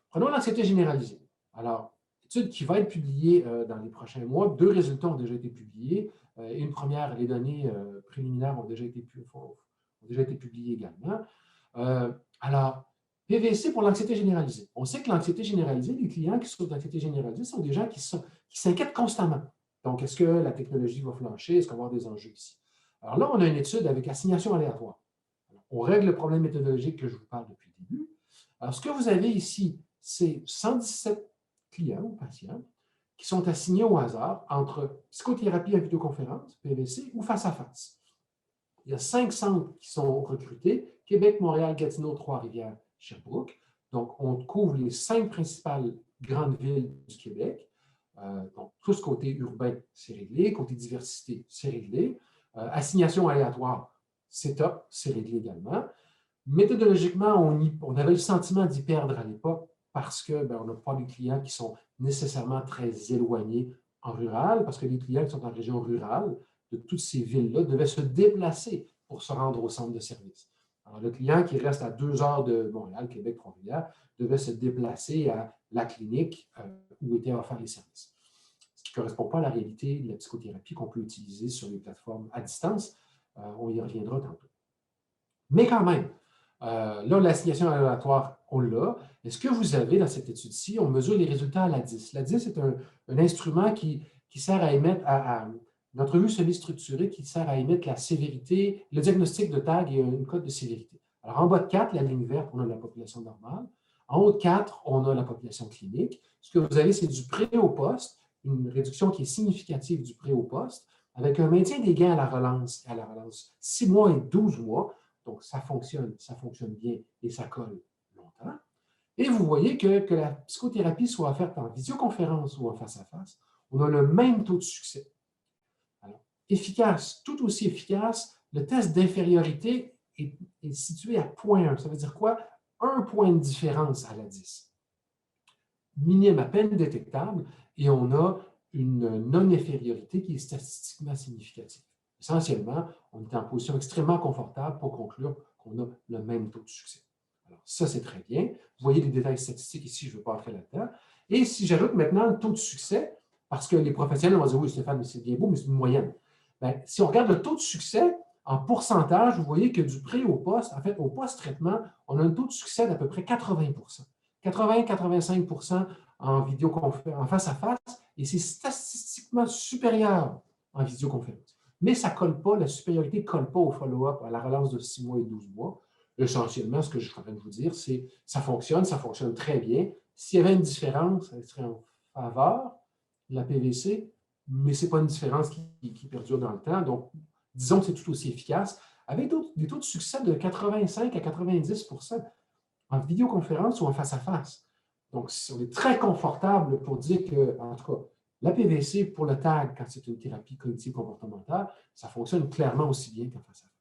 Prenons l'anxiété généralisée. Alors, étude qui va être publiée dans les prochains mois. 2 résultats ont déjà été publiés. Une première, les données préliminaires ont déjà été publiées également. Alors, PVC pour l'anxiété généralisée. On sait que l'anxiété généralisée, les clients qui souffrent d'anxiété généralisée sont des gens qui s'inquiètent constamment. Donc, est-ce que la technologie va flancher? Est-ce qu'on va avoir des enjeux ici? Alors là, on a une étude avec assignation aléatoire. Alors, on règle le problème méthodologique que je vous parle depuis le début. Alors, ce que vous avez ici, c'est 117 clients ou patients qui sont assignés au hasard entre psychothérapie à vidéoconférence, PVC, ou face à face. Il y a 5 centres qui sont recrutés, Québec, Montréal, Gatineau, Trois-Rivières, Sherbrooke. Donc, on couvre les 5 principales grandes villes du Québec. Donc, tout ce côté urbain, c'est réglé. Côté diversité, c'est réglé. Assignation aléatoire, c'est top, c'est réglé également. Méthodologiquement, on avait le sentiment d'y perdre à l'époque parce qu'on n'a pas des clients qui sont nécessairement très éloignés en rural, parce que les clients qui sont en région rurale de toutes ces villes-là devaient se déplacer pour se rendre au centre de service. Alors, le client qui reste à 2 heures de Montréal, Québec, Trois-Rivières, devait se déplacer à la clinique où étaient offerts les services. Ce qui ne correspond pas à la réalité de la psychothérapie qu'on peut utiliser sur les plateformes à distance. On y reviendra tantôt. Mais quand même, là, l'assignation aléatoire, on l'a. Et ce que vous avez dans cette étude-ci, on mesure les résultats à l'ADIS. L'ADIS est un instrument qui sert à émettre, une entrevue semi-structurée qui sert à émettre la sévérité, le diagnostic de TAG et une cote de sévérité. Alors, en bas de 4, la ligne verte, on a la population normale. En haut de 4, on a la population clinique. Ce que vous avez, c'est du pré au poste, une réduction qui est significative du pré au poste, avec un maintien des gains à la relance 6 mois et 12 mois. Donc, ça fonctionne bien et ça colle longtemps. Et vous voyez que la psychothérapie soit faite en visioconférence ou en face-à-face, on a le même taux de succès. Alors, efficace, tout aussi efficace, le test d'infériorité est situé à 0,1. Ça veut dire quoi? 1 point de différence à la 10. Minime à peine détectable, et on a une non-infériorité qui est statistiquement significative. Essentiellement, on est en position extrêmement confortable pour conclure qu'on a le même taux de succès. Alors, ça, c'est très bien. Vous voyez les détails statistiques ici, je ne veux pas entrer là-dedans. Et si j'ajoute maintenant le taux de succès, parce que les professionnels vont dire, oui, Stéphane, c'est bien beau, mais c'est une moyenne. Bien, si on regarde le taux de succès en pourcentage, vous voyez que du pré au poste, en fait, au post-traitement, on a un taux de succès d'à peu près 80 80-85 en vidéoconférence, en face-à-face, et c'est statistiquement supérieur en vidéoconférence. Mais ça ne colle pas, la supériorité ne colle pas au follow-up, à la relance de 6 mois et 12 mois. Essentiellement, ce que je suis en train de vous dire, c'est que ça fonctionne très bien. S'il y avait une différence, elle serait en faveur de la PVC, mais ce n'est pas une différence qui perdure dans le temps. Donc, disons que c'est tout aussi efficace, avec des taux de succès de 85 à 90 en vidéoconférence ou en face-à-face. Donc, on est très confortable pour dire que, en tout cas, la PVC pour le TAG, quand c'est une thérapie cognitive comportementale, ça fonctionne clairement aussi bien qu'en face-à-face.